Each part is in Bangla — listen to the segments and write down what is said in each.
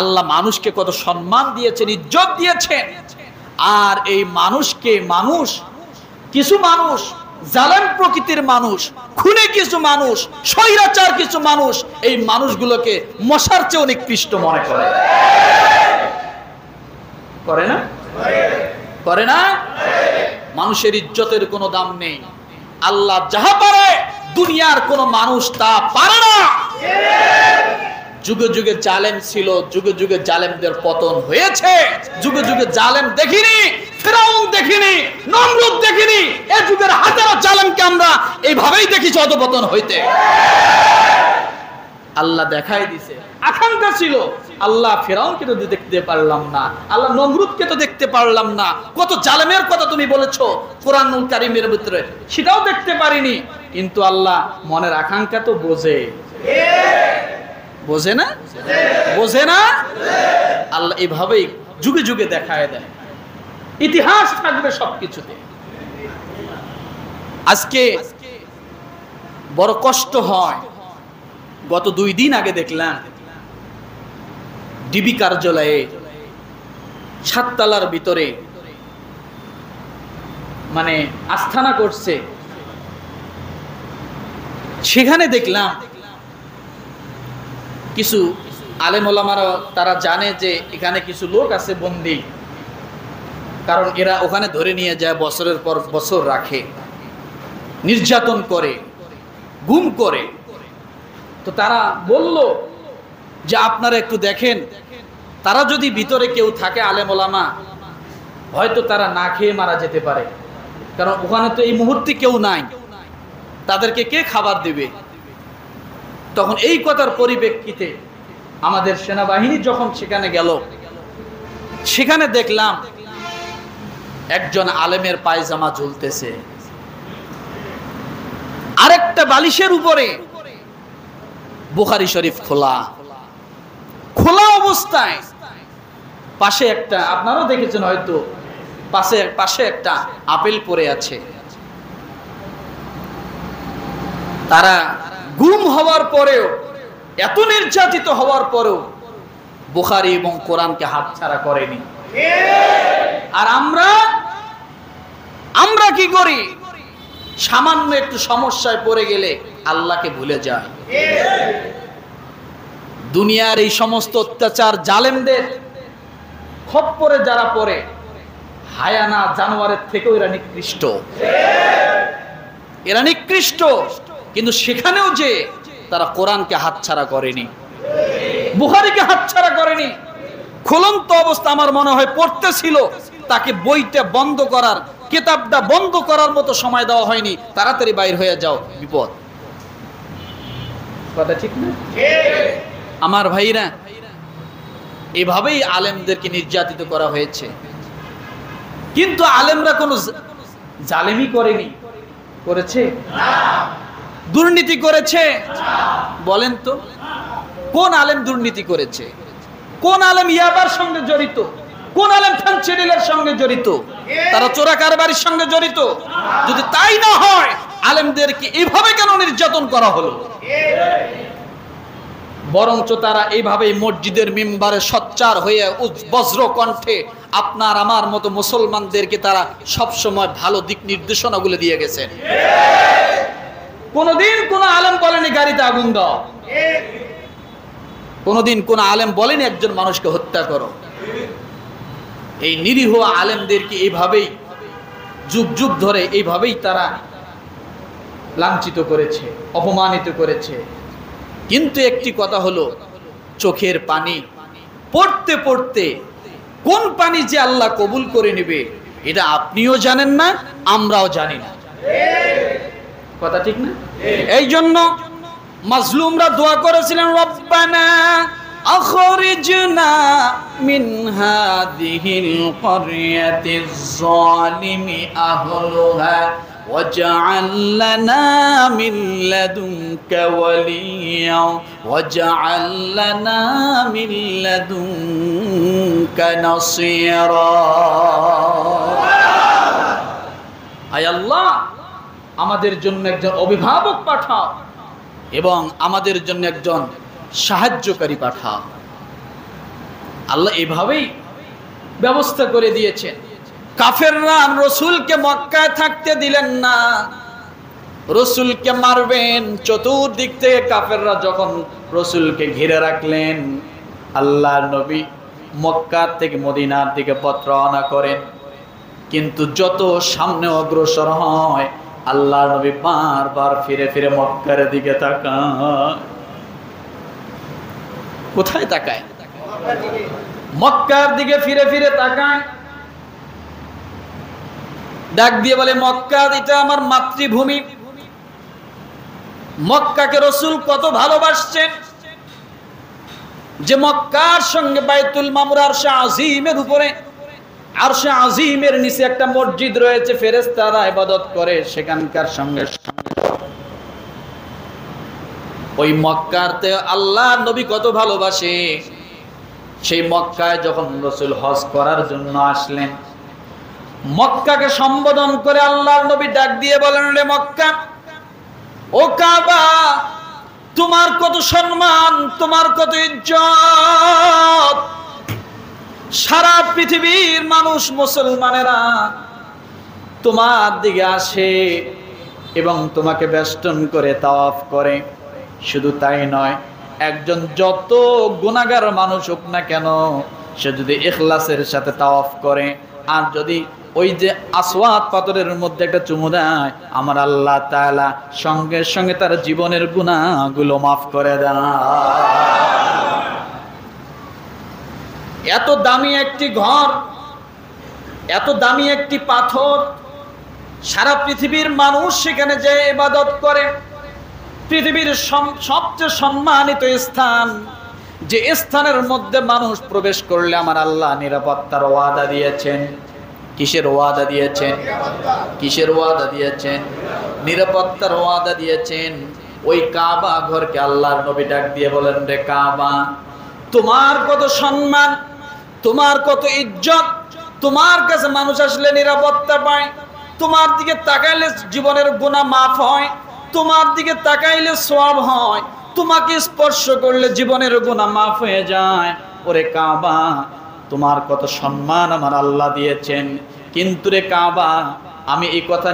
আল্লাহ মানুষকে কত সম্মান দিয়েছেন, ইজ্জত দিয়েছেন। আর এই মানুষকে কিছু মানুষ জালেম প্রকৃতির মানুষ, খুনে কিছু মানুষ, স্বৈরাচার কিছু মানুষ এই মানুষগুলোকে মশার চেয়ে নিকৃষ্ট মনে করে না? করে না? মানুষের ইজ্জতের কোনো দাম নেই। আল্লাহ যাহা পারে দুনিয়ার কোন মানুষ তা পারে না। যুগে যুগে জালেম ছিল, যুগে যুগে জালেমদের পতন হয়েছে। যুগে যুগে জালেম দেখিনি, ফিরাউন দেখিনি, নমরুদ দেখিনি, এই যুগের হাজারো জালেমকে আমরা এইভাবেই দেখেছি অধঃপতন হইতে। আল্লাহ দেখাই দিছে, আকাঙ্ক্ষা ছিল আল্লাহ ফিরাউনকে তো দেখতে পারলাম না, আল্লাহ নমরুদকে তো দেখতে পারলাম না, কত জালেমের কথা তুমি বলেছো কোরআনুল কারীমের ভিতরে, সেটাও দেখতে পারিনি। কিন্তু আল্লাহ মনের আকাঙ্ক্ষা তো বোঝে, বোঝে না? বোঝে না? আল্লাহ এভাবেই যুগে যুগে দেখায় দেয়, ইতিহাস থাকবে সবকিছুতে। আজকে বড় কষ্ট হয়, গত 2 দিন আগে দেখলাম ডিবি কার্যালয়ে 7 তলার ভিতরে মানে আস্তানা করছে, সেখানে দেখলাম কিছু আলেম ওলামারা তারা জানে যে এখানে কিছু লোক আছে বন্দী, কারণ এরা ওখানে ধরে নিয়ে যায়, বছরের পর বছর রাখে, নির্যাতন করে, গুম করে। তো তারা বলল যে আপনারা একটু দেখেন, তারা যদি ভিতরে কেউ থাকে আলেম ওলামা, হয়তো তারা না খেয়ে মারা যেতে পারে, কারণ ওখানে তো এই মুহূর্তে কেউ নাই, তাদেরকে কে খাবার দিবে? তখন এই কথার পরিপ্রেক্ষিতে আমাদের সেনাবাহিনী যখন সেখানে গেল, সেখানে দেখলাম একজন আলেমের পায়জামা ঝুলতেছে, আরেকটা বালিশের উপরে বুখারী শরীফ খোলা খোলা অবস্থায়, পাশে একটা, আপনারাও দেখেছেন হয়তো, পাশে একটা আপেল পড়ে আছে। তারা গুম হওয়ার পরেও, এত নির্যাতিত হওয়ার পরেও বুখারী এবং কোরআনকে হাতছাড়া করেনি। আর আমরা কি করি? সামান্য একটু সমস্যায় পড়ে গেলে আল্লাহকে ভুলে যায়। দুনিয়ার এই সমস্ত অত্যাচার জালেমদের খপ্পরে যারা পড়ে, হায়ানা জানোয়ারের থেকেও এরা নিকৃষ্ট, এরা নিকৃষ্ট। কিন্তু সেখানেও যে তারা কোরআনকে হাতছাড়া করেনি, বুখারীকে হাতছাড়া করেনি। খুলন্ত অবস্থা আমার মনে হয় পড়তেছিল, তাকে বইটা বন্ধ করার, কিতাবটা বন্ধ করার মতো সময় দেওয়া হয়নি, তাড়াতাড়ি বাইর হয়ে যাও, বিপদ। কথা ঠিক না? আমার ভাইরা, এভাবেই আলেমদেরকে নির্যাতিত করা হয়েছে। কিন্তু আলেমরা কোনো জালেমি করেনি, করেছে? দুর্নীতি করেছে? বলেন তো, কোন আলেম দুর্নীতি করেছে? কোন আলেম ইয়াবার সঙ্গে জড়িত? কোন আলেম ফ্যানচিডিলের সঙ্গে জড়িত? তারা চোরা কারবারির সঙ্গে জড়িত? যদি তাই না হয়, আলেমদেরকে এইভাবে কেন নির্যাতন করা হলো? বরঞ্চ তারা এইভাবেই মসজিদের মিম্বারে সোচ্চার হয়ে বজ্র কণ্ঠে আপনার আমার মতো মুসলমানদেরকে তারা সব সময় ভালো দিক নির্দেশনাগুলো দিয়ে গেছেন। কোনদিন কোন আলেম বলেনি গাড়িতে আগুন দাও, কোনদিন কোন আলেম বলেনি একজন মানুষকে হত্যা করো। এই নিরীহ আলেমদেরকে এইভাবেই যুগ যুগ ধরে এইভাবেই তারা লাঞ্ছিত করেছে, অপমানিত করেছে। কিন্তু একটি কথা হলো, চোখের পানি পড়তে পড়তে কোন পানি যে আল্লাহ কবুল করে নেবে এটা আপনিও জানেন না, আমরাও জানি না। কথা ঠিক না? এই জন্য মাজলুমরা দোয়া করেছিলেন, রব্বানা আখরিজনা মিন হাদিহিল ক্বরিয়াতিজ যালিমি আহলুহা ওয়াজআল লানা মিন লাদুনকা ওয়ালিয়া ওয়াজআল লানা মিন লাদুনকা নাসীরা। আয় আল্লাহ, আমাদের জন্য একজন অভিভাবক পাঠাও এবং আমাদের জন্য একজন সাহায্যকারী পাঠাও। আল্লাহ এভাবেই ব্যবস্থা করে দিয়েছেন। কাফেররা রসুলকে মক্কায় থাকতে দিলেন না, রসুলকে মারবেন। চতুর্দিক থেকে কাফেররা যখন রসুলকে ঘিরে রাখলেন, আল্লাহর নবী মক্কা থেকে মদিনার দিকে পথ রওনা করেন। কিন্তু যত সামনে অগ্রসর হয়, আল্লাহর নবী বারবার ফিরে ফিরে মক্কার দিকে তাকায়। কোথায় তাকায়? মক্কার দিকে ফিরে ফিরে তাকায়। ডাক দিয়ে বলে, মক্কা এটা আমার মাতৃভূমি। মক্কাকে রসুল কত ভালোবাসছেন যে মক্কার সঙ্গে বাইতুল মামুর আরশে আজিমের উপরে, আরশে আজিমের নিচে একটা মসজিদ রয়েছে, ফেরেশতারা ইবাদত করে, সেখানকার সঙ্গে ওই মক্কাতে আল্লাহ নবী কত ভালোবাসে। সেই মক্কায় যখন রসুল হজ করার জন্য আসলেন, মক্কাকে সম্বোধন করে আল্লাহর নবী ডাক দিয়ে বলেন, রে মক্কা, ও কাবা, তোমার কত সম্মান, তোমার কত ইজ্জত। সারা পৃথিবীর মানুষ, মুসলমানেরা তোমার দিকে আসে এবং তোমাকে বেষ্টন করে তাওয়াফ করে। শুধু তাই নয়, একজন যত গুনাহগার মানুষ হোক না কেন, সে যদি ইখলাসের সাথে তাওয়াফ করে আর যদি ওই যে আসওয়াদ পাথরের মধ্যে একটা চুমু দেয়, আমার আল্লাহ তাআলা সঙ্গে সঙ্গে তার জীবনের গুনাহগুলো মাফ করে দেন। এত দামি একটি ঘর, এত দামি একটি পাথর, সারা পৃথিবীর মানুষ সেখানে যে ইবাদত করে। পৃথিবীর সবচেয়ে সম্মানিত স্থান, যে স্থানের মধ্যে মানুষ প্রবেশ করলে আমার আল্লাহ নিরাপত্তার ওয়াদা দিয়েছেন। কিসের ওয়াদা দিয়েছেন? কিসের ওয়াদা দিয়েছেন? নিরাপত্তার ওয়াদা দিয়েছেন। ওই কাবা ঘরকে আল্লাহর নবী ডাক দিয়ে বলেন, রে কাবা, তোমার কত সম্মান, তোমার কত ইজ্জত। তোমার কাছে মানুষ আসলে নিরাপত্তা পায়, তোমার দিকে তাকাইলে জীবনের গুনাহ মাফ হয়, তোমার দিকে তাকাইলে সওয়াব হয়, তোমাকে স্পর্শ করলে জীবনের গুনাহ মাফ হয়ে যায়। ওরে কাবা, তোমার কত সম্মান আমার আল্লাহ দিয়েছেন। কিন্তু রে কাবা, আমি এই কথা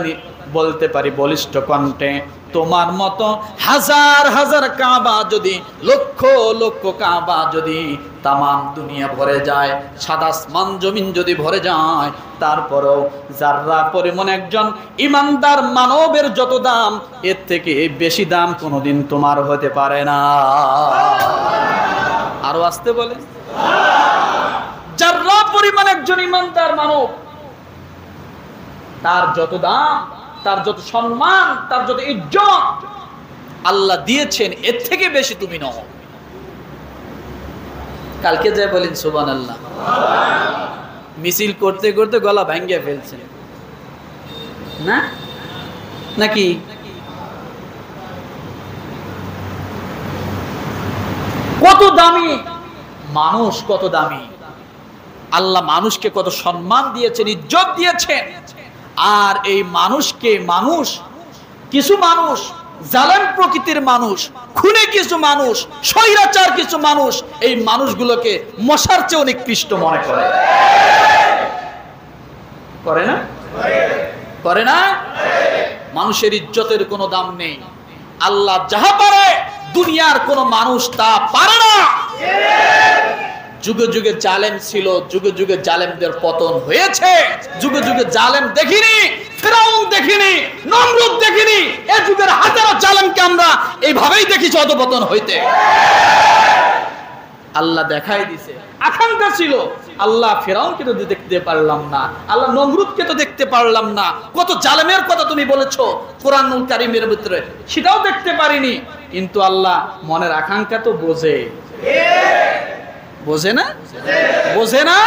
বলতে পারি বলিষ্ঠ কণ্ঠে, তোমার মতো হাজার হাজার কাবা যদি, লক্ষ লক্ষ কাবা যদি তামাম দুনিয়া ভরে যায়, সাদা আসমান জমিন যদি ভরে যায়, তারপরেও যাররা পরিমাণ একজন ইমানদার মানবের যত দাম, এর থেকে বেশি দাম কোনোদিন তোমার হতে পারে না। আরো আসতে বলে, যাররা পরিমাণ একজন ইমানদার মানব, তার যত দাম, তার যত সম্মান, তার যত ইজ্জত আল্লাহ দিয়েছেন, এর থেকে বেশি তুমি নও। কালকে যাই বলেন সুবহানাল্লাহ। মিছিল করতে করতে গলা ভাঙ্গিয়ে ফেলছেন না নাকি? কত দামি মানুষ, কত দামি। আল্লাহ মানুষকে কত সম্মান দিয়েছেন, ইজ্জত দিয়েছেন। আর এই মানুষকে, মানুষ, কিছু মানুষ জালেম প্রকৃতির মানুষ, খুনে কিছু মানুষ, স্বৈরাচার কিছু মানুষ, এই মানুষগুলোকে মশার চেয়ে নিকৃষ্ট মনে করে। করে না? করে না? মানুষের ইজ্জতের কোনো দাম নেই। আল্লাহ যাহা পারে, দুনিয়ার কোনো মানুষ তা পারে না। যুগে যুগে জালেম ছিল, যুগে যুগে জালেমদের পতন হয়েছে। যুগে যুগে জালেম দেখিনি, ফিরাউন দেখিনি, নমরুদ দেখিনি। এই যুগের হাজারো জালেমকে আমরা এইভাবেই দেখেছি অধঃপতন হইতে। আল্লাহ দেখাই দিছে। আকাঙ্ক্ষা ছিল, আল্লাহ ফিরাউনকে তো দেখতে পারলাম না, আল্লাহ নমরুদকে তো দেখতে পারলাম না। কত জালেমের কথা তুমি বলেছো কোরআনুল কারীমের ভিতরে, সেটাও দেখতে পারিনি। কিন্তু আল্লাহ মনের আকাঙ্ক্ষা তো বোঝে। বোঝে না? বোঝে না?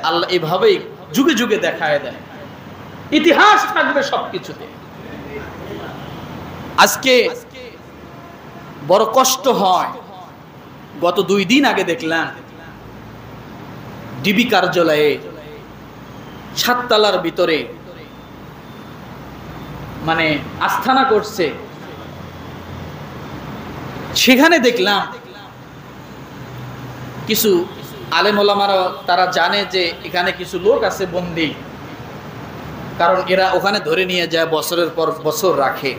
আল্লাহ এভাবেই যুগে যুগে দেখায় দেয়। ইতিহাস থাকবে সবকিছুতে। আজকে বড় কষ্ট হয়। গত 2 দিন আগে দেখলাম ডিবি কার্যালয়ে 7 তলার ভিতরে মানে আস্তানা করছে। সেখানে দেখলাম কিছু আলেম ওলামারা তারা জানে যে এখানে কিছু লোক আছে বন্দী, কারণ এরা ওখানে ধরে নিয়ে যায়, বছরের পর বছর রাখে,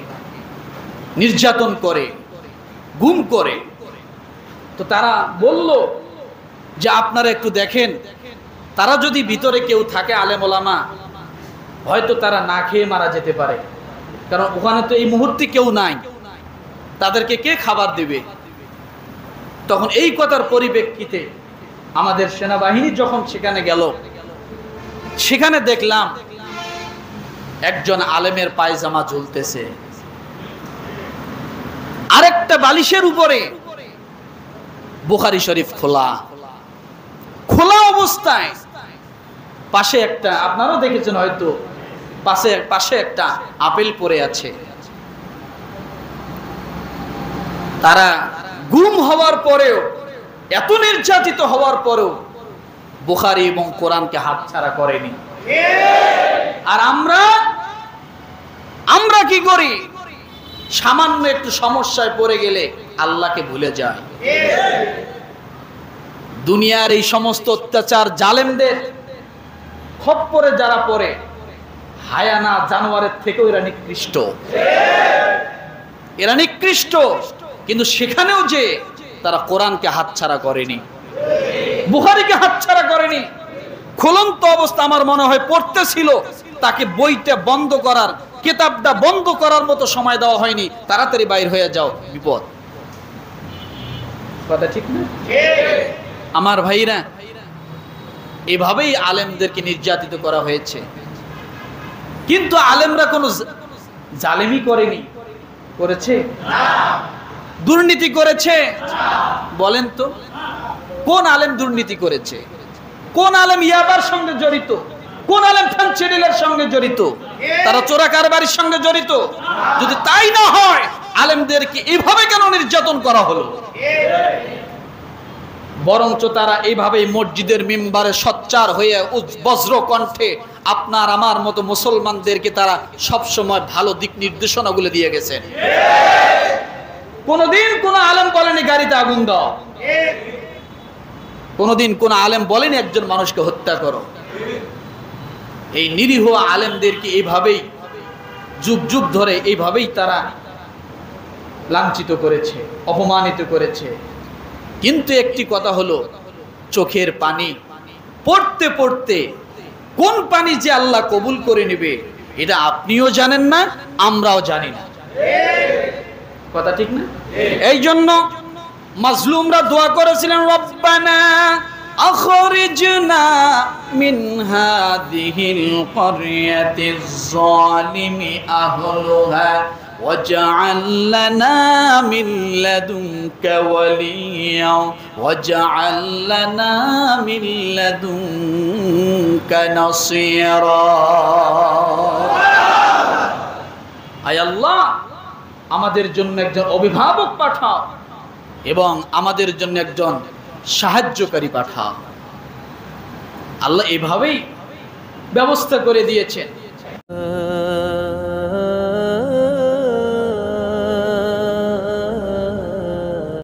নির্যাতন করে, গুম করে। তো তারা বলল যে আপনারা একটু দেখেন, তারা যদি ভিতরে কেউ থাকে আলেম ওলামা, হয়তো তারা না খেয়ে মারা যেতে পারে, কারণ ওখানে তো এই মুহূর্তে কেউ নাই, তাদেরকে কে খাবার দিবে। তখন এই কথার পরিপ্রেক্ষিতে আমাদের সেনাবাহিনী যখন সেখানে গেল, সেখানে দেখলাম একজন আলেমের পায়জামা ঝুলতেছে, আরেকটা বালিশের উপরে বুখারী শরীফ খোলা খোলা অবস্থায়, পাশে একটা, আপনারাও দেখেছেন হয়তো, পাশে একটা আপেল পড়ে আছে। তারা গুম হওয়ার পরেও, এত নির্যাতিত হওয়ার পরেও বুখারী এবং কোরআনকে হাতছাড়া করেনি। আর আমরা কি করি? সামান্য একটু সমস্যায় পড়ে গেলে আল্লাহকে ভুলে যায়। দুনিয়ার এই সমস্ত অত্যাচার জালেমদের খপ্পরে যারা পড়ে, হায়ানা জানোয়ারের থেকেও এরা নিকৃষ্ট, এরা নিকৃষ্ট। কিন্তু সেখানেও যে তারা কোরআনকে হাতছাড়া করেনি, বুখারীকে হাতছাড়া করেনি। খুলন্ত অবস্থা আমার মনে হয় পড়তেছিল, তাকে বইটা বন্ধ করার, কিতাবটা বন্ধ করার মতো সময় দেওয়া হয়নি। তাড়াতাড়ি বাইর হয়ে যাও, বিপদ। কথা ঠিক না? আমার ভাইরা, এভাবেই আলেমদেরকে নির্যাতিত করা হয়েছে। কিন্তু আলেমরা কোনো জালেমি করেনি, করেছে? দুর্নীতি করেছে? বলেন তো, কোন আলেম দুর্নীতি করেছে? কোন আলেম ইয়াবার সঙ্গে জড়িত? কোন আলেম ফান্সিডিলের সঙ্গে জড়িত? তারা চোরা কারবারির সঙ্গে জড়িত? যদি তাই না হয়, আলেমদেরকে এভাবে কেন নির্যাতন করা হলো? বরঞ্চ তারা এইভাবেই মসজিদের মিম্বারে সোচ্চার হয়ে বজ্র কণ্ঠে আপনার আমার মতো মুসলমানদেরকে তারা সবসময় ভালো দিক নির্দেশনাগুলো দিয়ে গেছেন। কোনদিন কোন আলেম বলেনি গাড়িতে আগুন দাও, কোনদিন কোন আলেম বলেনি একজন মানুষকে হত্যা করো। এই নিরীহ আলেমদেরকে এইভাবেই যুগ যুগ ধরে এইভাবেই তারা লাঞ্ছিত করেছে, অপমানিত করেছে। কিন্তু একটি কথা হলো, চোখের পানি পড়তে পড়তে কোন পানি যে আল্লাহ কবুল করে নেবে এটা আপনিও জানেন না, আমরাও জানি না। কথা ঠিক না? এই জন্য মাজলুমরা দোয়া করেছিলেন, রব্বানা আখরিজনা মিন হাদিহিল ক্বরিয়াতিজ যালিমি আহলুহা ওয়াজআল লানা মিন লাদুনকা ওয়ালিয়্যা ওয়াজআল লানা মিন লাদুনকা নাসীরা। আয় আল্লাহ, আমাদের জন্য একজন অভিভাবক পাঠাও এবং আমাদের জন্য একজন সাহায্যকারী পাঠাও। আল্লাহ এভাবেই ব্যবস্থা করে দিয়েছেন।